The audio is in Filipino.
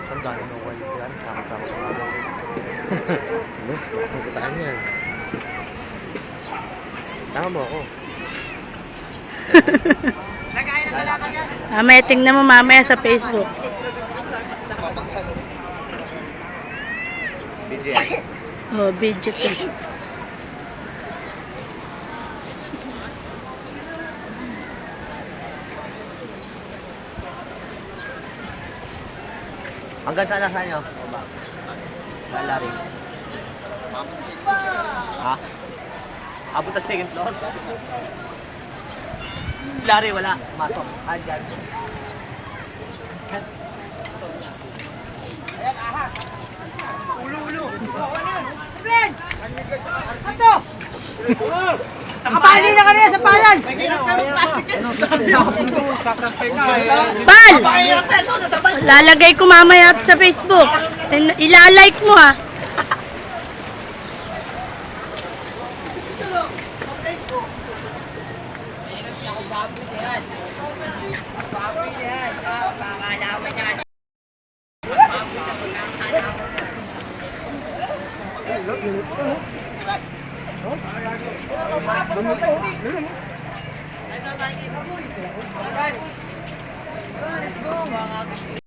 Ang dami ng wali yan. Takot-takot ang mga wali. Ano? Sagutaan yan. Tama mo ako. May tingnan mo mamaya sa Facebook. Video. Oh, video to. Hanggang saan nasa nyo? Lalari. Ha? Abot ang second floor? Lari, wala. Masok. Dyan. Ulo. Fred! Ato! Sa kapali na kanina sa payan! Pal! Lalagay ko mamaya sa Facebook. Ilalike mo ha. Let's go!